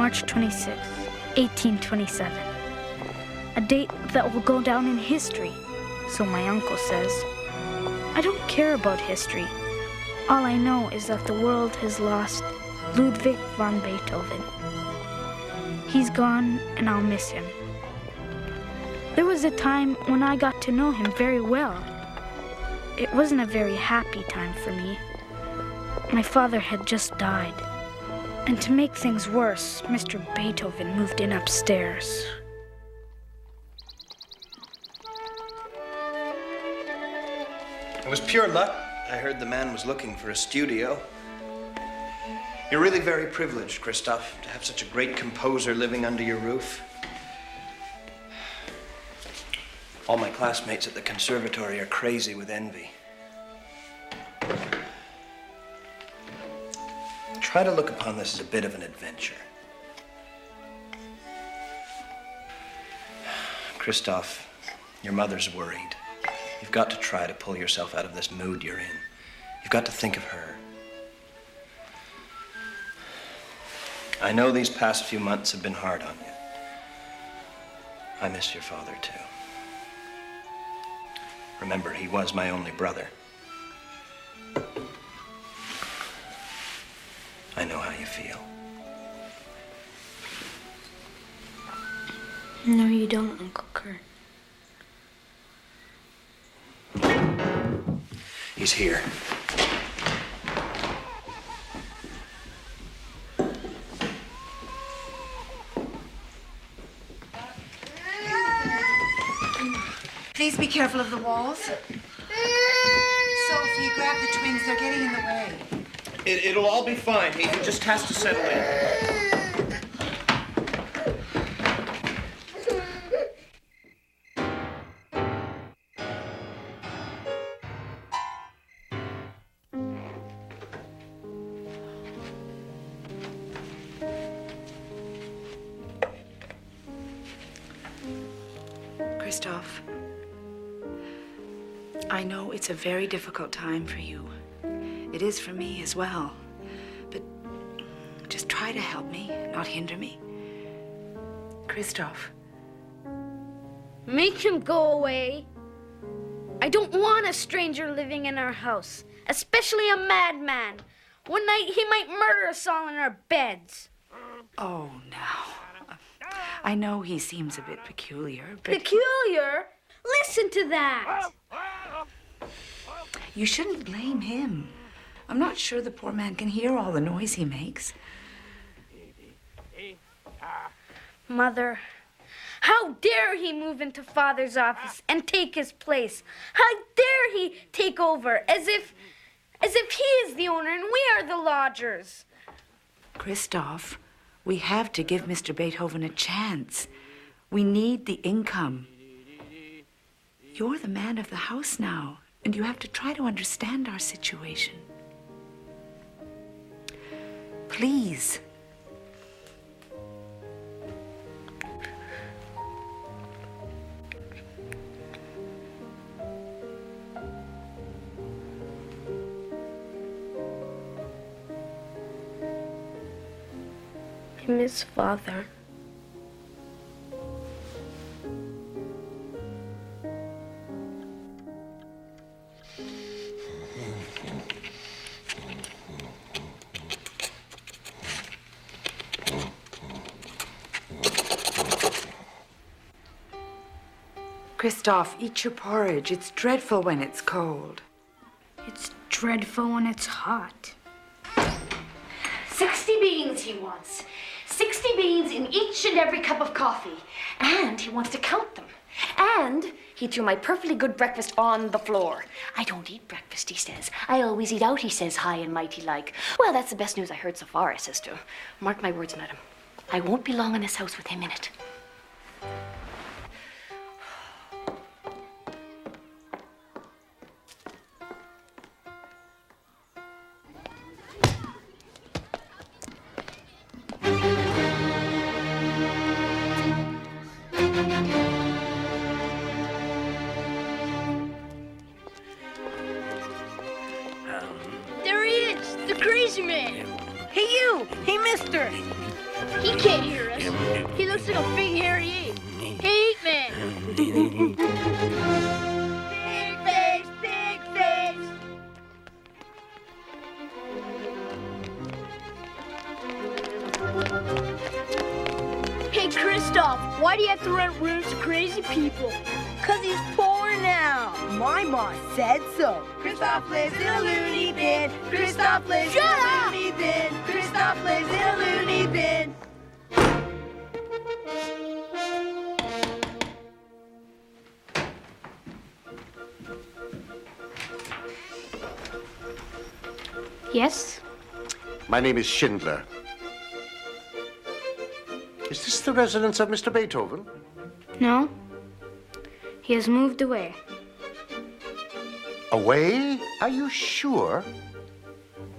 March 26, 1827. A date that will go down in history, so my uncle says. I don't care about history. All I know is that the world has lost Ludwig van Beethoven. He's gone, and I'll miss him. There was a time when I got to know him very well. It wasn't a very happy time for me. My father had just died. And to make things worse, Mr. Beethoven moved in upstairs. It was pure luck. I heard the man was looking for a studio. You're really very privileged, Christoph, to have such a great composer living under your roof. All my classmates at the conservatory are crazy with envy. Try to look upon this as a bit of an adventure. Christoph, your mother's worried. You've got to try to pull yourself out of this mood you're in. You've got to think of her. I know these past few months have been hard on you. I miss your father, too. Remember, he was my only brother. I know how you feel. No, you don't, Uncle Kurt. He's here. Please be careful of the walls. Sophie, grab the twins. They're getting in the way. It'll all be fine. He just has to settle in. Christoph, I know it's a very difficult time for you. It is for me as well. But just try to help me, not hinder me. Christoph. Make him go away. I don't want a stranger living in our house, especially a madman. One night he might murder us all in our beds. Oh, now. I know he seems a bit peculiar, but... Peculiar? Listen to that. You shouldn't blame him. I'm not sure the poor man can hear all the noise he makes. Mother, how dare he move into Father's office and take his place? How dare he take over as if he is the owner and we are the lodgers? Christoph, we have to give Mr. Beethoven a chance. We need the income. You're the man of the house now, and you have to try to understand our situation. Please. I miss Father. Christoph, eat your porridge. It's dreadful when it's cold. It's dreadful when it's hot. 60 beans he wants. 60 beans in each and every cup of coffee. And he wants to count them. And he threw my perfectly good breakfast on the floor. I don't eat breakfast, he says. I always eat out, he says, high and mighty like. Well, that's the best news I heard so far, I says to him. Mark my words, madam. I won't be long in this house with him in it. There he is, the crazy man. Hey, you! Hey, mister! He came. me! Eat me! Big fish! Big fish! Hey, Kristoff, why do you have to rent rooms to crazy people? 'Cause he's poor now. My mom said so. Kristoff lives in a loony bin. Kristoff lives in a loony bin. Kristoff lives in a loony bin. Yes? My name is Schindler. Is this the residence of Mr. Beethoven? No. He has moved away. Away? Are you sure?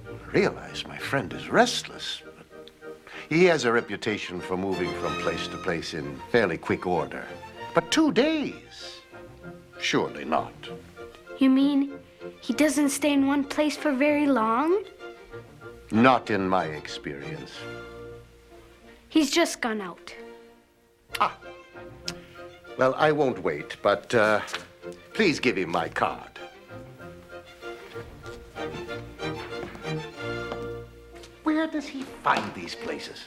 I realize my friend is restless. He has a reputation for moving from place to place in fairly quick order. But 2 days? Surely not. You mean he doesn't stay in one place for very long? Not in my experience. He's just gone out. Ah. Well, I won't wait, but please give him my card. Where does he find these places?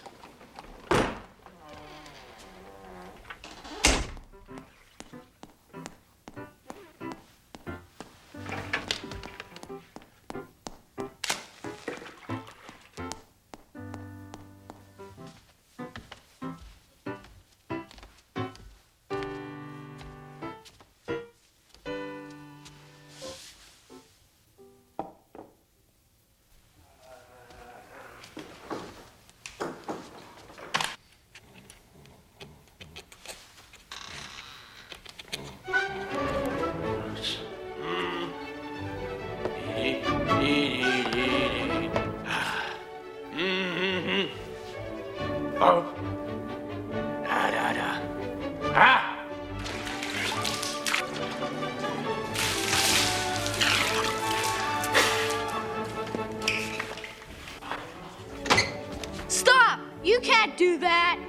Stop! You can't do that!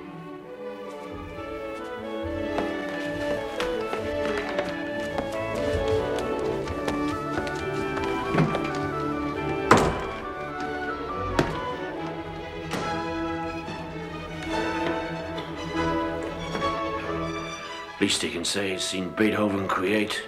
Least he can say he's seen Beethoven create.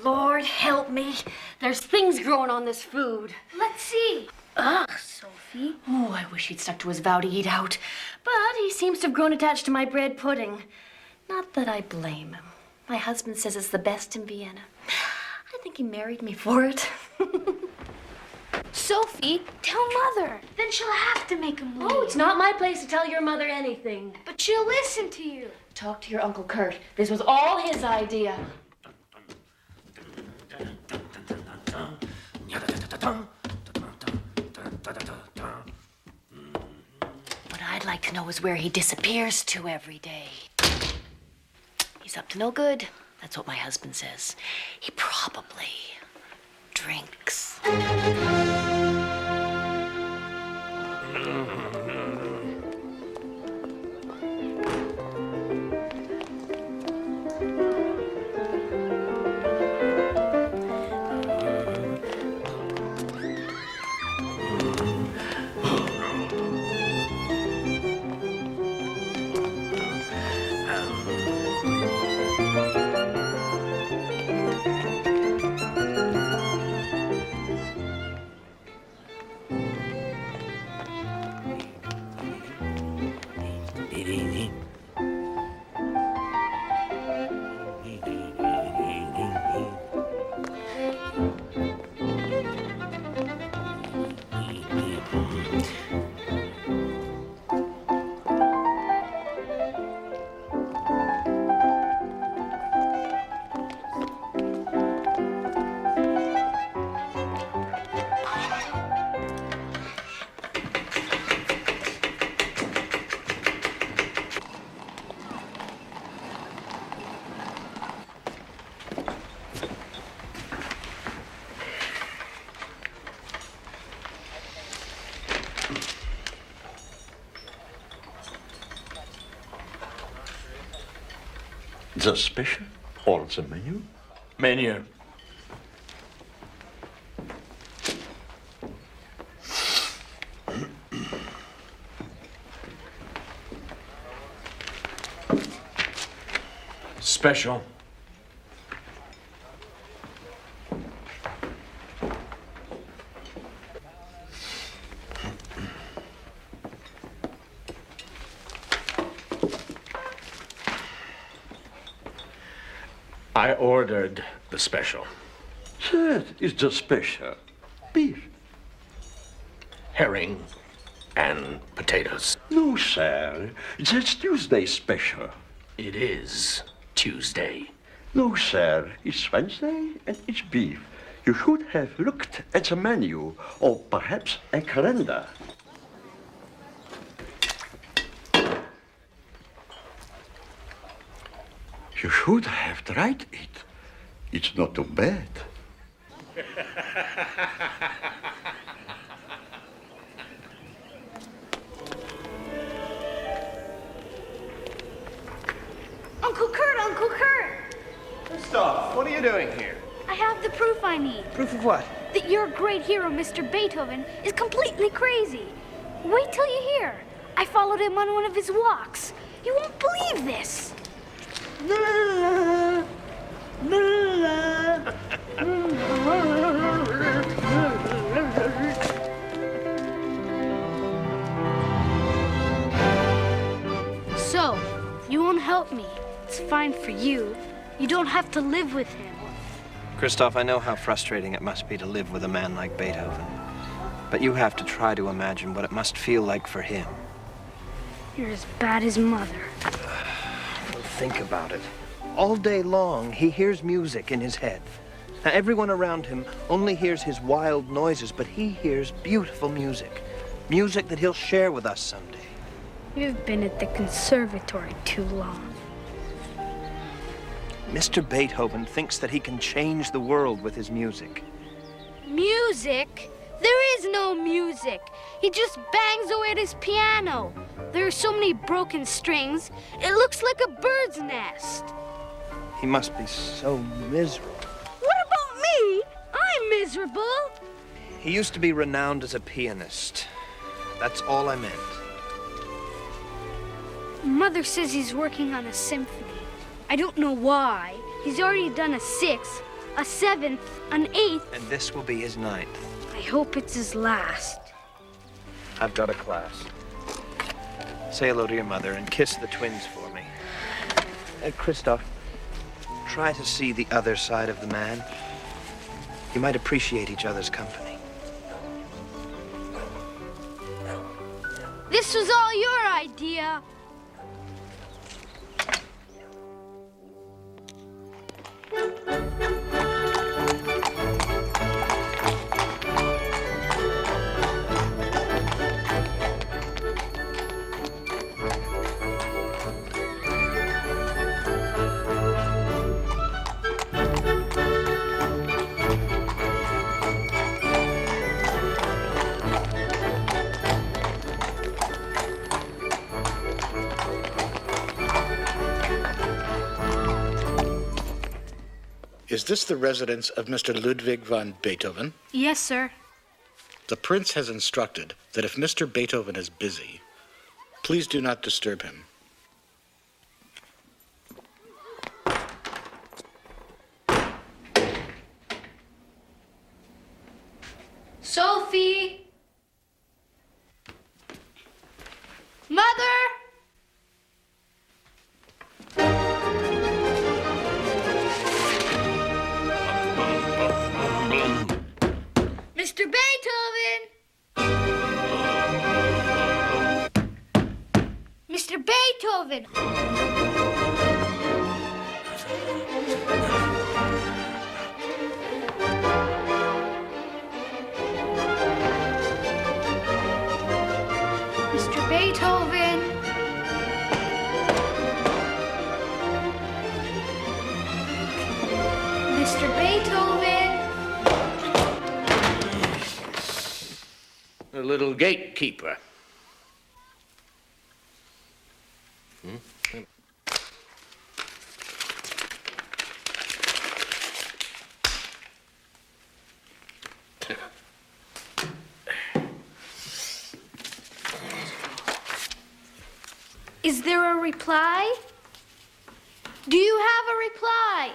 Lord help me. There's things growing on this food. Let's see. Ugh, Sophie. Oh, I wish he'd stuck to his vow to eat out. But he seems to have grown attached to my bread pudding. Not that I blame him. My husband says it's the best in Vienna. I think he married me for it. Sophie, tell Mother. Then she'll have to make him leave. Oh, it's not my place to tell your mother anything. But she'll listen to you. Talk to your Uncle Kurt. This was all his idea. What I'd like to know is where he disappears to every day. He's up to no good. That's what my husband says. He probably drinks. The special or the menu? Menu. Special. I ordered the special. That is the special. Beef. Herring and potatoes. No, sir. That's Tuesday special. It is Tuesday. No, sir. It's Wednesday and it's beef. You should have looked at the menu or perhaps a calendar. You should have tried it. It's not too bad. Uncle Kurt, Uncle Kurt! Christoph, what are you doing here? I have the proof I need. Proof of what? That your great hero, Mr. Beethoven, is completely crazy. Wait till you hear. I followed him on one of his walks. You won't believe this. So, you won't help me. It's fine for you. You don't have to live with him. Christoph, I know how frustrating it must be to live with a man like Beethoven. But you have to try to imagine what it must feel like for him. You're as bad as Mother. Well, think about it. All day long, he hears music in his head. Now, everyone around him only hears his wild noises, but he hears beautiful music. Music that he'll share with us someday. You've been at the conservatory too long. Mr. Beethoven thinks that he can change the world with his music. Music? There is no music. He just bangs away at his piano. There are so many broken strings, it looks like a bird's nest. He must be so miserable. What about me? I'm miserable. He used to be renowned as a pianist. That's all I meant. Mother says he's working on a symphony. I don't know why. He's already done a 6th, a 7th, an 8th. And this will be his 9th. I hope it's his last. I've got a class. Say hello to your mother and kiss the twins for me. Christoph, try to see the other side of the man. You might appreciate each other's company. This was all your idea. Is this the residence of Mr. Ludwig van Beethoven? Yes, sir. The prince has instructed that if Mr. Beethoven is busy, please do not disturb him. Sophie! Mother! Mr. Beethoven! Mr. Beethoven! Mr. Beethoven! Mr. Beethoven! The little gatekeeper. Is there a reply? Do you have a reply?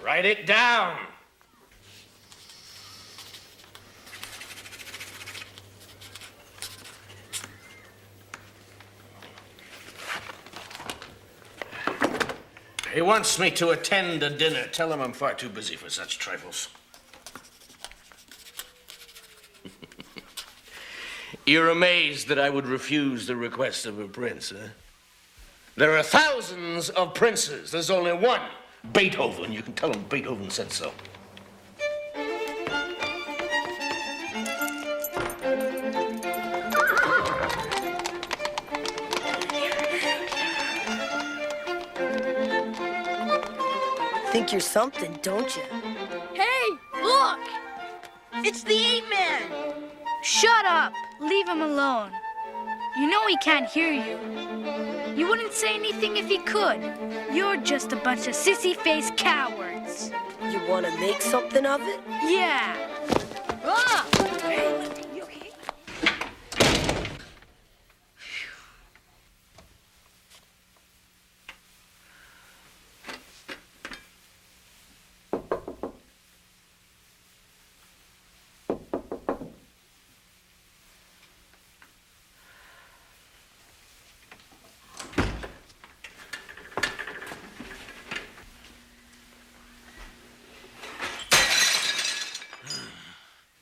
Write it down. He wants me to attend a dinner. Tell him I'm far too busy for such trifles. You're amazed that I would refuse the request of a prince, huh? There are thousands of princes. There's only one, Beethoven. You can tell him Beethoven said so. Think you're something, don't you? Hey, look! It's the Ape Man! Shut up! Leave him alone. You know he can't hear you. You wouldn't say anything if he could. You're just a bunch of sissy-faced cowards. You want to make something of it? Yeah. Ah! Hey, you okay?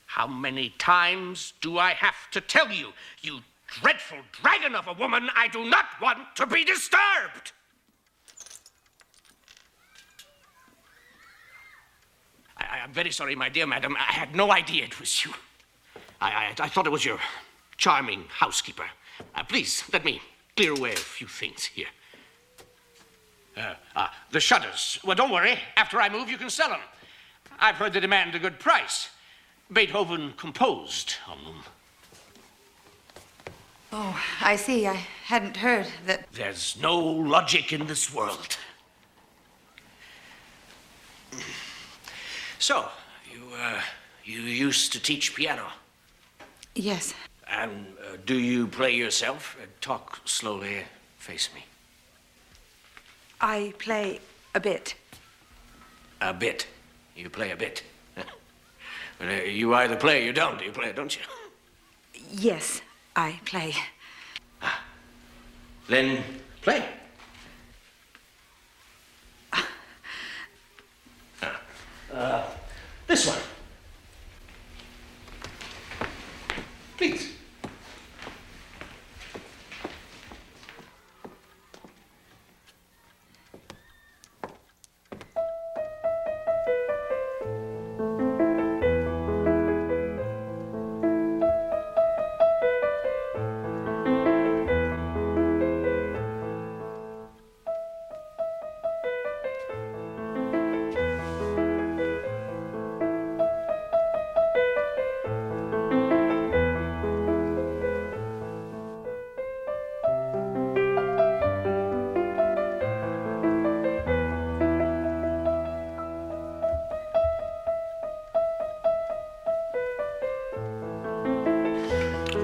How many times do I have to tell you, you dreadful dragon of a woman, I do not want to be disturbed? I'm very sorry, my dear madam. I had no idea it was you. I thought it was your charming housekeeper. Please, let me clear away a few things here. The shutters. Well, don't worry. After I move, you can sell them. I've heard they demand a good price. Beethoven composed on them. Oh, I see. I hadn't heard that. There's no logic in this world. So, you used to teach piano? Yes. And do you play yourself? Talk slowly. Face me. I play a bit. A bit? You play a bit? You either play or you don't. You play, don't you? Yes, I play. Then play. This one. Please.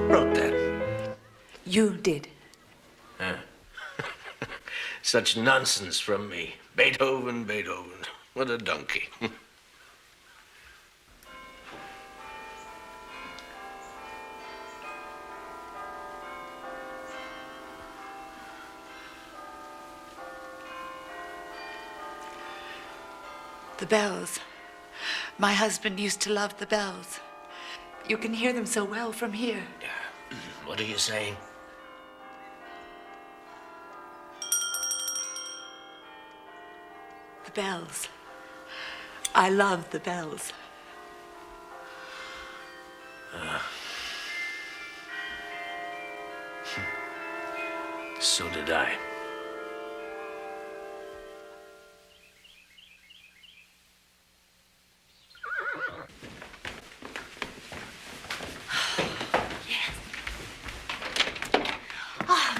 Wrote that. You did. Huh? Such nonsense from me. Beethoven, Beethoven. What a donkey. The bells. My husband used to love the bells. You can hear them so well from here. What are you saying? The bells. I love the bells. So did I.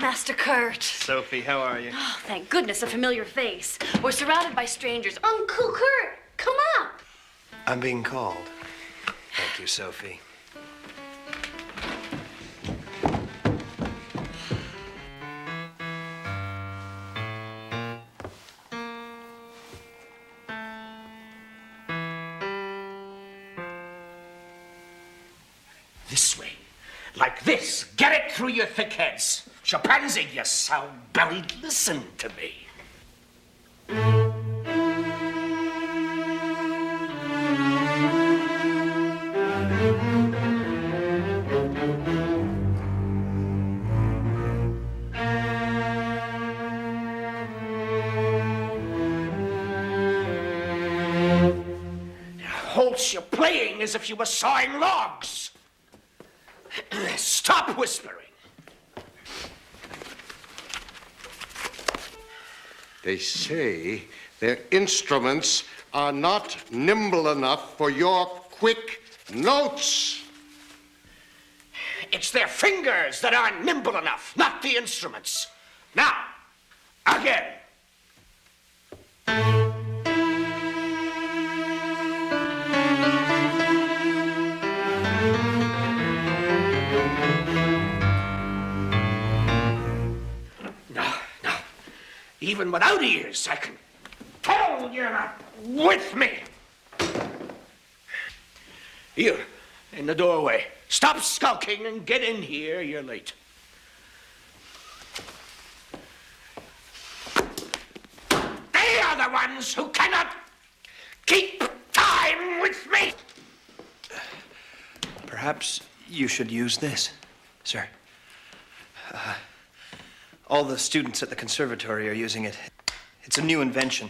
Master Kurt. Sophie, how are you? Oh, thank goodness, a familiar face. We're surrounded by strangers. Uncle Kurt, come up. I'm being called. Thank you, Sophie. this way. Like this. Get it through your thick heads. Chimpanzee, you sound-bellied, listen to me. Holtz, you're playing as if you were sawing logs. Stop whispering. They say their instruments are not nimble enough for your quick notes. It's their fingers that aren't nimble enough, not the instruments. Now, again. Even without ears, I can tell you're not with me. You, in the doorway. Stop skulking and get in here. You're late. They are the ones who cannot keep time with me. Perhaps you should use this, sir. All the students at the conservatory are using it. It's a new invention.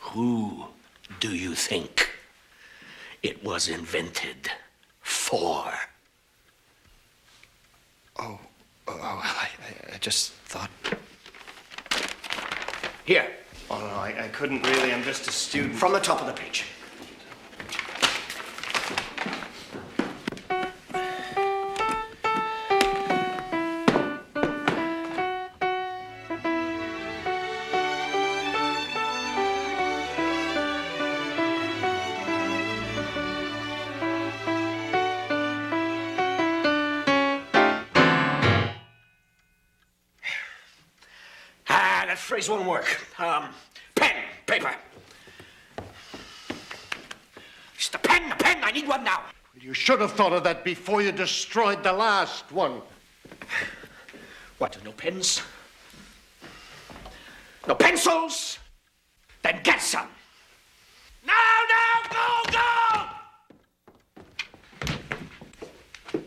Who do you think it was invented for? I just thought... Here. Oh, no, I couldn't really. I'm just a student. From the top of the page. That phrase won't work. Pen, paper. Just a pen, I need one now. You should have thought of that before you destroyed the last one. What, no pens? No pencils? Then get some. Now, go!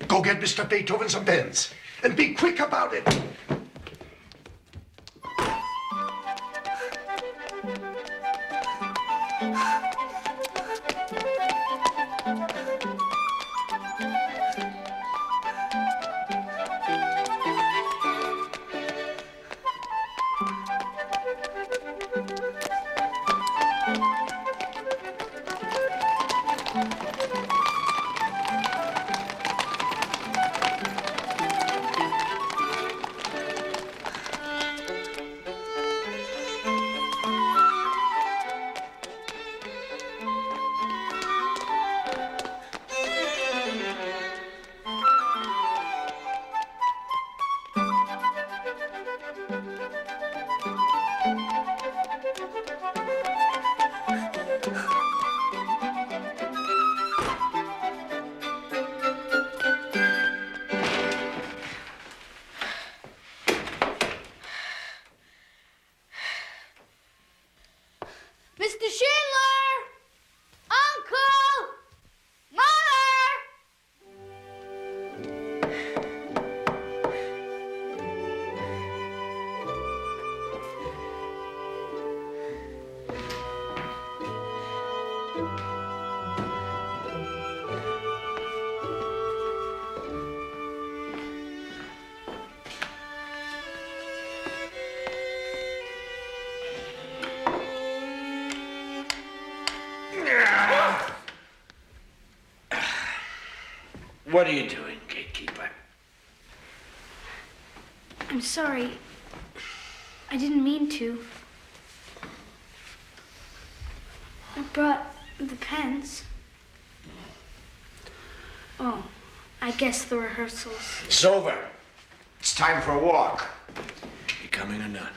Go get Mr. Beethoven some pens, and be quick about it. Mr. Schindler! Uncle! Mother! What are you doing, gatekeeper? I'm sorry. I didn't mean to. I brought the pens. Oh, I guess the rehearsals. It's over. It's time for a walk. Becoming a nun.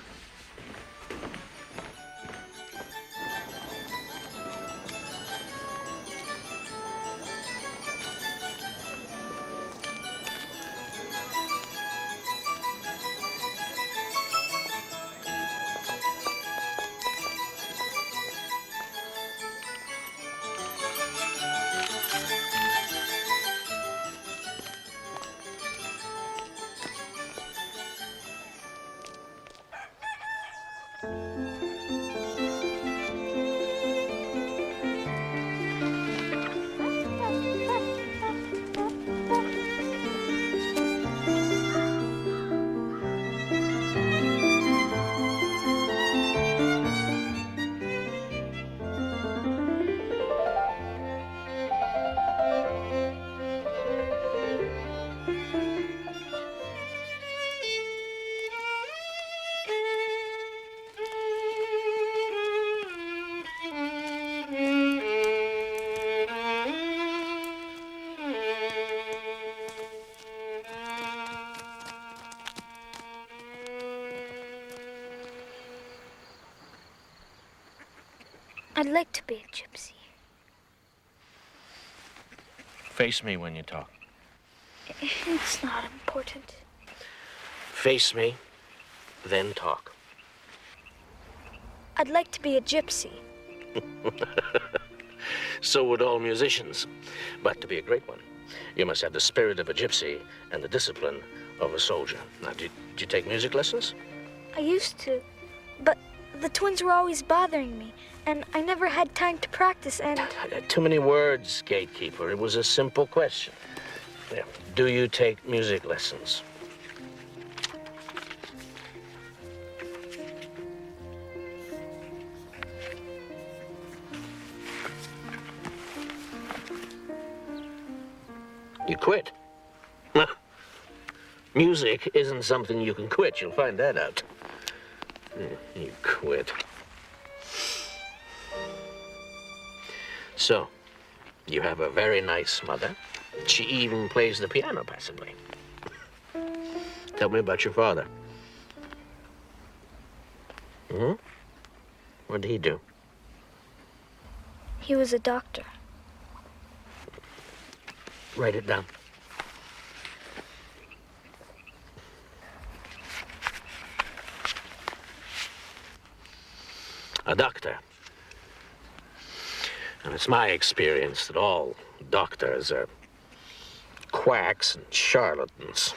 I'd like to be a gypsy. Face me when you talk. It's not important. Face me, then talk. I'd like to be a gypsy. So would all musicians. But to be a great one, you must have the spirit of a gypsy and the discipline of a soldier. Now, did you take music lessons? I used to, but the twins were always bothering me, and I never had time to practice, and... Too many words, gatekeeper. It was a simple question. Yeah. Do you take music lessons? You quit. Music isn't something you can quit. You'll find that out. You quit. So, you have a very nice mother. She even plays the piano passably. Tell me about your father. What did he do? He was a doctor. Write it down. A doctor. And it's my experience that all doctors are quacks and charlatans.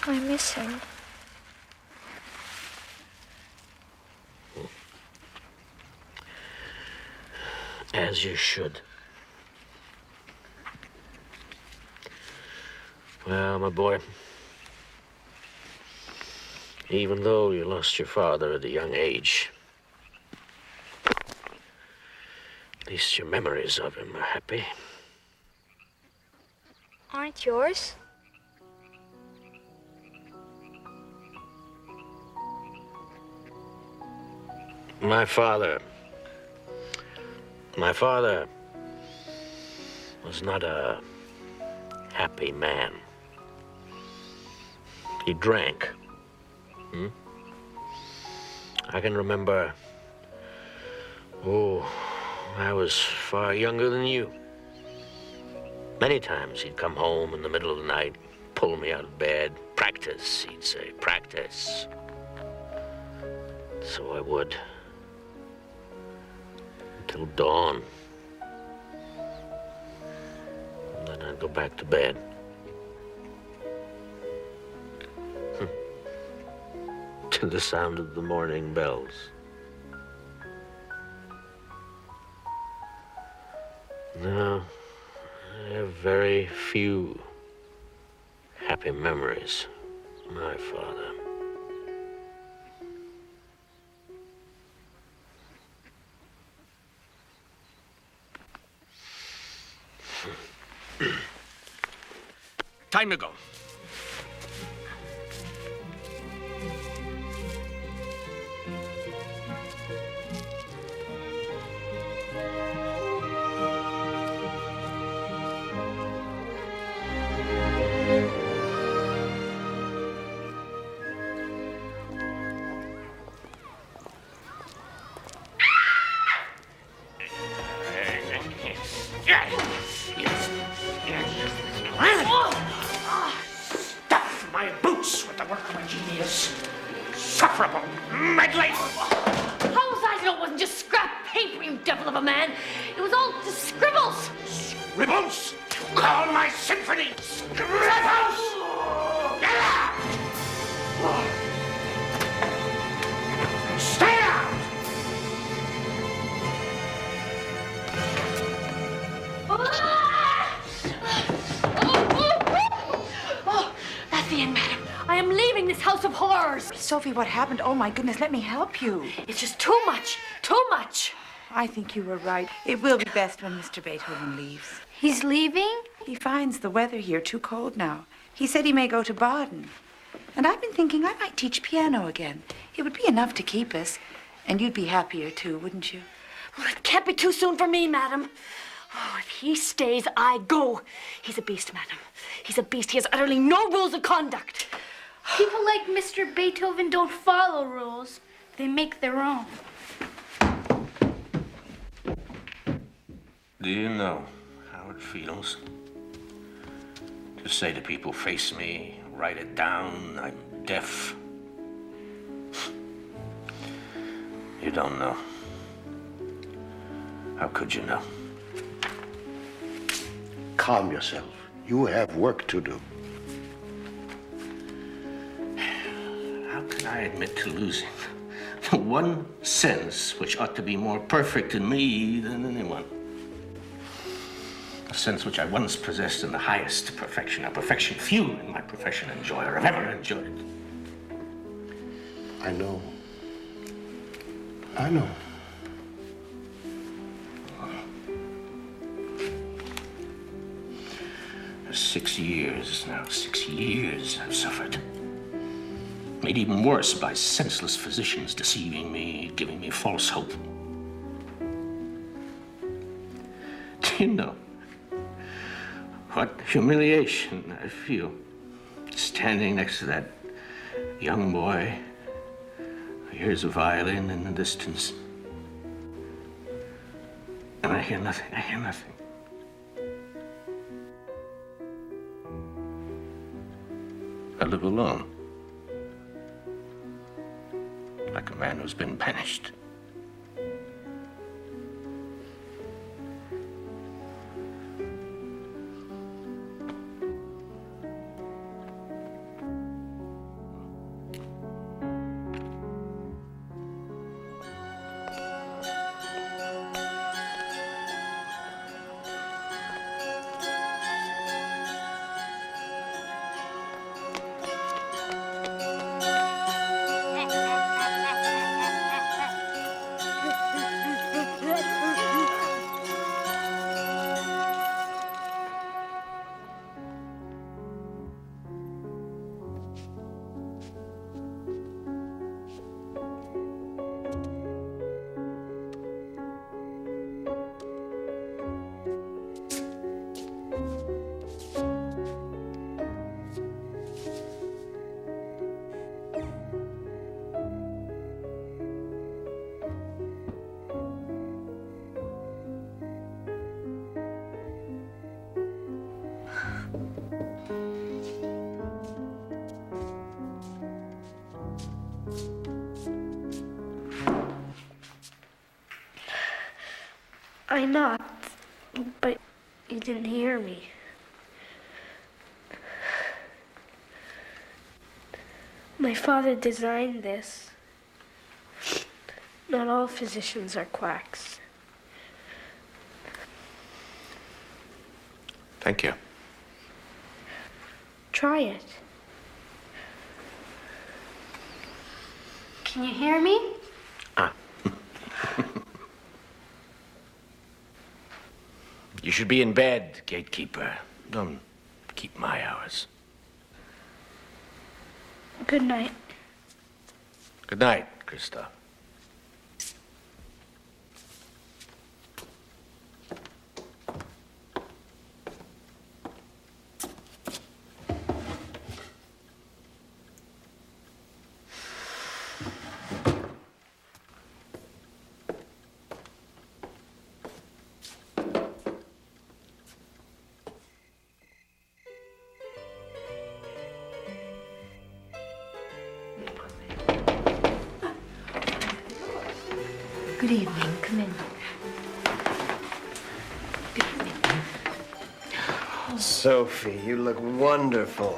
I miss him. As you should. Well, my boy, even though you lost your father at a young age, at least your memories of him are happy. Aren't yours? My father was not a happy man. He drank. I can remember, I was far younger than you. Many times he'd come home in the middle of the night, pull me out of bed. Practice, he'd say, practice. So I would. Till dawn. And then I'd go back to bed. To the sound of the morning bells. No, I have very few happy memories of my father. Time to go. Stuff my boots with the work of a genius. Insufferable, meddling. How was I to know it wasn't just scrap paper, you devil of a man? It was all just scribbles. Scribbles? You call my symphony scribbles? Get out! Stay out! Oh, that's the end, madam. I am leaving this house of horrors. Sophie, what happened? Oh, my goodness, let me help you. It's just too much, too much. I think you were right. It will be best when Mr. Beethoven leaves. He's leaving? He finds the weather here too cold now. He said he may go to Baden. And I've been thinking I might teach piano again. It would be enough to keep us. And you'd be happier too, wouldn't you? Well, it can't be too soon for me, madam. Oh, if he stays, I go. He's a beast, madam. He's a beast. He has utterly no rules of conduct. People like Mr. Beethoven don't follow rules. They make their own. Do you know how it feels to say to people, face me, write it down, I'm deaf? You don't know. How could you know? Calm yourself. You have work to do. How can I admit to losing the one sense which ought to be more perfect in me than anyone? A sense which I once possessed in the highest perfection, a perfection few in my profession enjoy or have ever enjoyed. I know. I know. For 6 years now, 6 years I've suffered. Made even worse by senseless physicians deceiving me, giving me false hope. Do you know what humiliation I feel standing next to that young boy who hears a violin in the distance? And I hear nothing, I hear nothing. I live alone, like a man who's been banished. I knocked, but you didn't hear me. My father designed this. Not all physicians are quacks. Thank you. Try it. Can you hear me? You should be in bed, gatekeeper. Don't keep my hours. Good night. Good night, Christoph. Good evening. Come in. Good evening. Sophie, you look wonderful.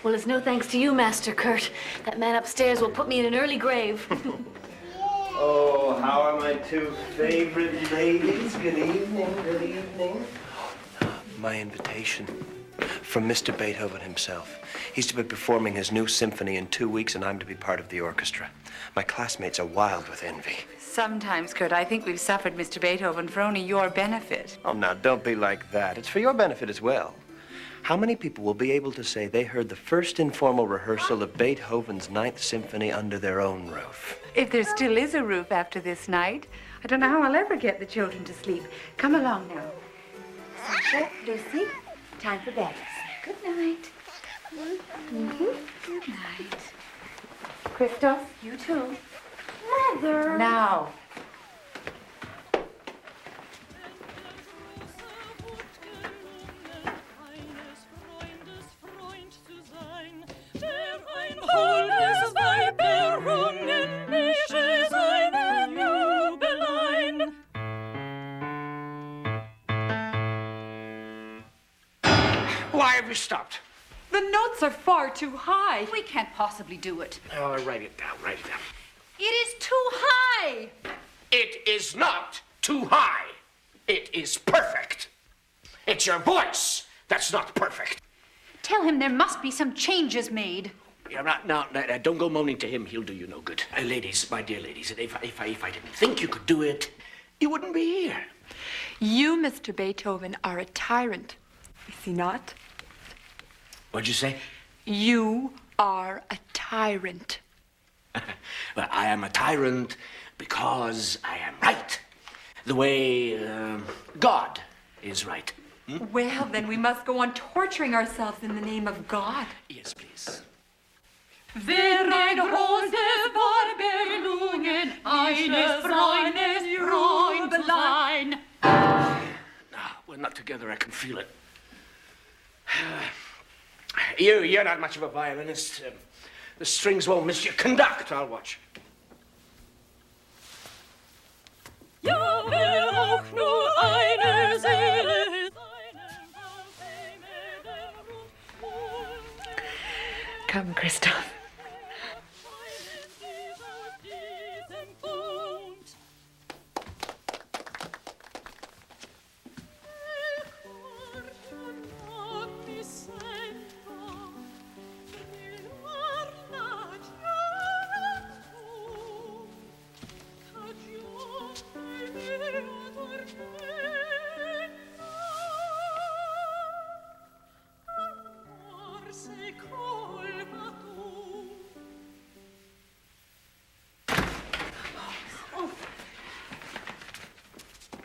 Well, it's no thanks to you, Master Kurt. That man upstairs will put me in an early grave. Oh, how are my two favorite ladies? Good evening, good evening. My invitation from Mr. Beethoven himself. He's to be performing his new symphony in 2 weeks, and I'm to be part of the orchestra. My classmates are wild with envy. Sometimes, Kurt, I think we've suffered Mr. Beethoven for only your benefit. Oh, now, don't be like that. It's for your benefit as well. How many people will be able to say they heard the first informal rehearsal of Beethoven's Ninth Symphony under their own roof? If there still is a roof after this night, I don't know how I'll ever get the children to sleep. Come along now. Sasha, Lucy, time for bed. Good night. Good night. Christoph, you too. Mother. Now. Why have you stopped? The notes are far too high. We can't possibly do it. Oh, write it down, write it down. It is too high. It is not too high. It is perfect. It's your voice that's not perfect. Tell him there must be some changes made. Yeah, now, don't go moaning to him. He'll do you no good. Ladies, my dear ladies, if I didn't think you could do it, you wouldn't be here. You, Mr. Beethoven, are a tyrant. Is he not? What'd you say? You are a tyrant. Well, I am a tyrant because I am right. The way God is right. Well, then we must go on torturing ourselves in the name of God. Yes, please. Wer eine Rose war belungen, eines Freundes Träumlein. Now, we're not together, I can feel it. You're not much of a violinist. The strings won't miss you. Conduct, I'll watch. Ja, wer auch nur eine Seele Come, Christoph.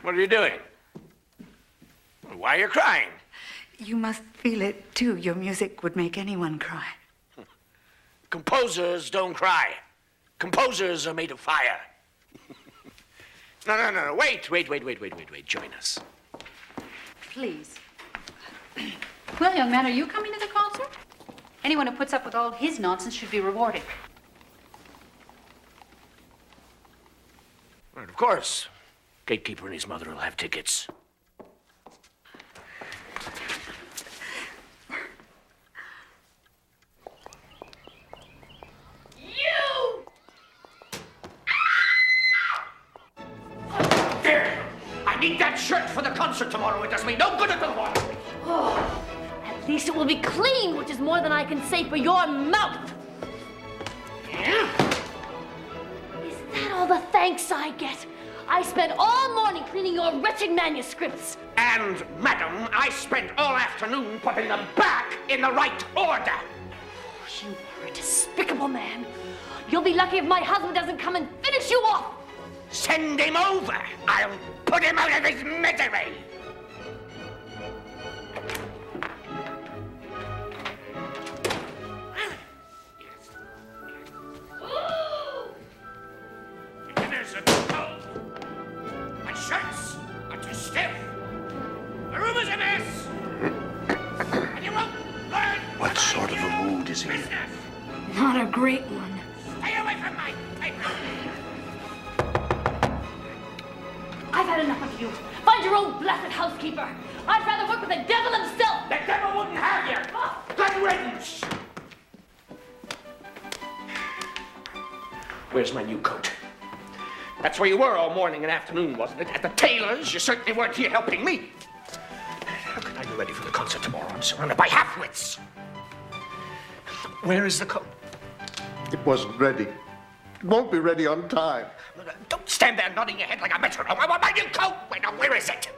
What are you doing? Why are you crying? You must feel it, too. Your music would make anyone cry. Composers don't cry. Composers are made of fire. No. Wait. Join us. Please. Well, young man, are you coming to the concert? Anyone who puts up with all his nonsense should be rewarded. Right, of course. Gatekeeper and his mother will have tickets. You! There! I need that shirt for the concert tomorrow. It does me no good at the water. Oh, at least it will be clean, which is more than I can say for your mouth. Yeah? Is that all the thanks I get? I spent all morning cleaning your wretched manuscripts. And, madam, I spent all afternoon putting them back in the right order. You are a despicable man. You'll be lucky if my husband doesn't come and finish you off. Send him over. I'll put him out of his misery. Dinners are too cold. My shirts are too stiff. The room is a mess. And you won't learn. What sort of a mood is he in? Not a great one. Stay away from my paper. I've had enough of you. Find your own blessed housekeeper. I'd rather work with the devil himself. The devil wouldn't have you. Good riddance. Where's my new coat? That's where you were all morning and afternoon, wasn't it? At the tailor's. You certainly weren't here helping me. How could I be ready for the concert tomorrow? I'm surrounded by half-wits. Where is the coat? It wasn't ready. It won't be ready on time. Don't stand there nodding your head like a metronome. I want my new coat. Wait, now, where is it?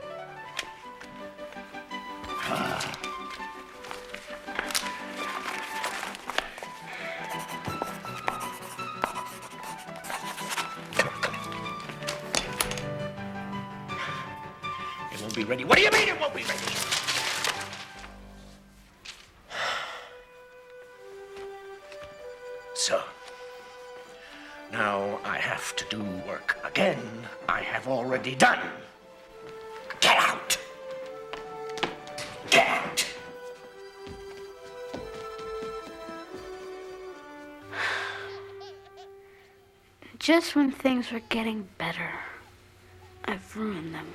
won't be ready. What do you mean it won't be ready? So, now I have to do work again I have already done. Get out! Get out! Just when things were getting better, I've ruined them.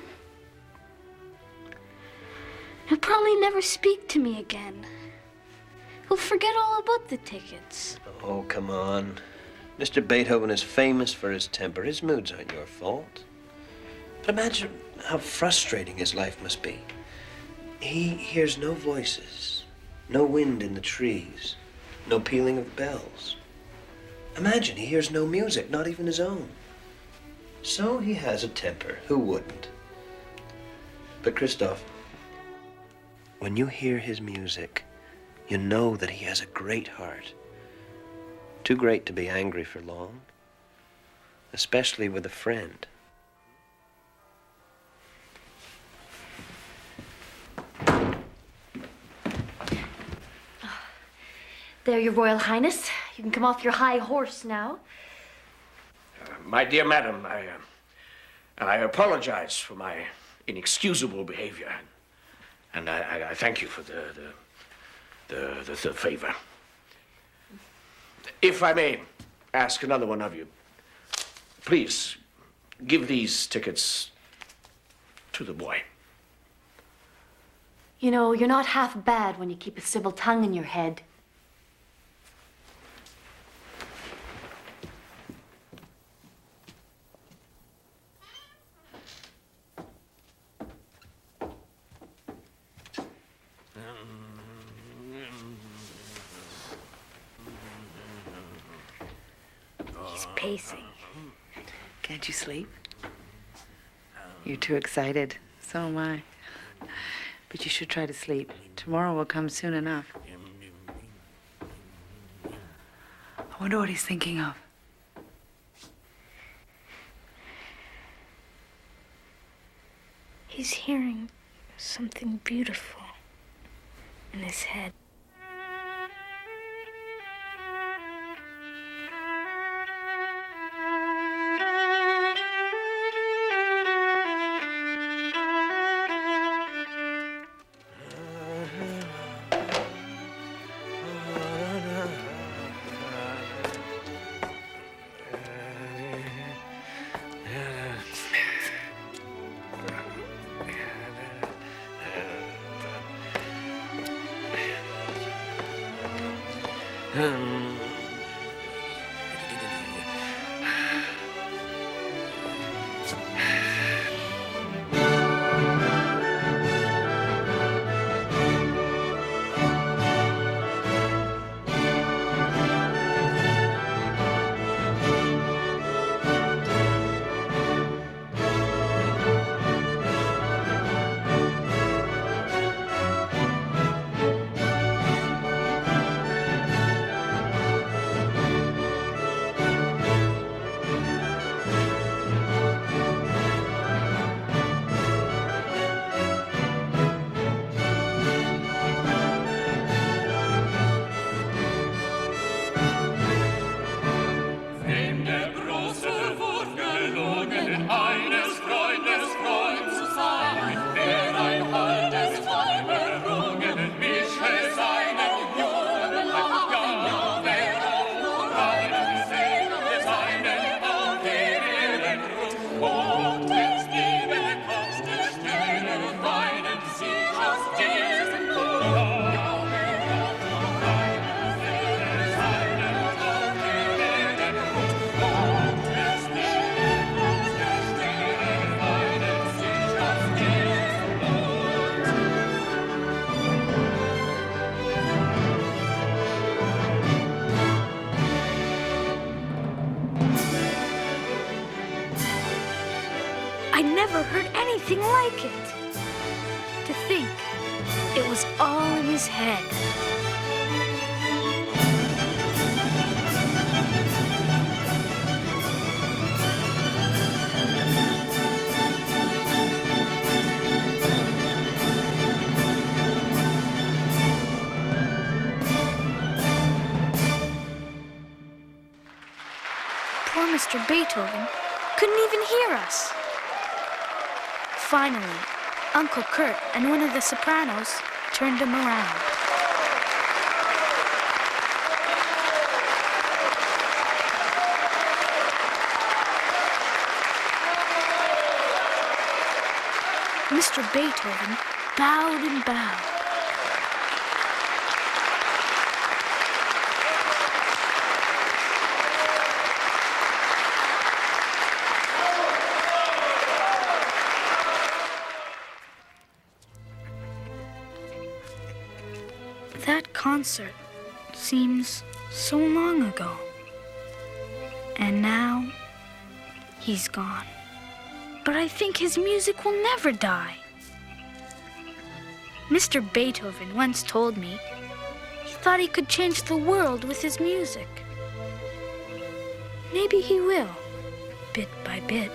He'll probably never speak to me again. He'll forget all about the tickets. Oh, come on. Mr. Beethoven is famous for his temper. His moods aren't your fault. But imagine how frustrating his life must be. He hears no voices, no wind in the trees, no pealing of bells. Imagine he hears no music, not even his own. So he has a temper. Who wouldn't? But Christoph, when you hear his music, you know that he has a great heart. Too great to be angry for long, especially with a friend. There, Your Royal Highness. You can come off your high horse now. My dear madam, I apologize for my inexcusable behavior. And I thank you for the favor. If I may ask another one of you, please give these tickets to the boy. You know, you're not half bad when you keep a civil tongue in your head. He's pacing. Can't you sleep? You're too excited. So am I. But you should try to sleep. Tomorrow will come soon enough. I wonder what he's thinking of. He's hearing something beautiful in his head. I never heard anything like it. To think it was all in his head. poor Mr. Beethoven couldn't even hear us. Finally, Uncle Kurt and one of the sopranos turned him around. Mr. Beethoven bowed and bowed. That concert seems so long ago. And now, he's gone. But I think his music will never die. Mr. Beethoven once told me he thought he could change the world with his music. Maybe he will, bit by bit.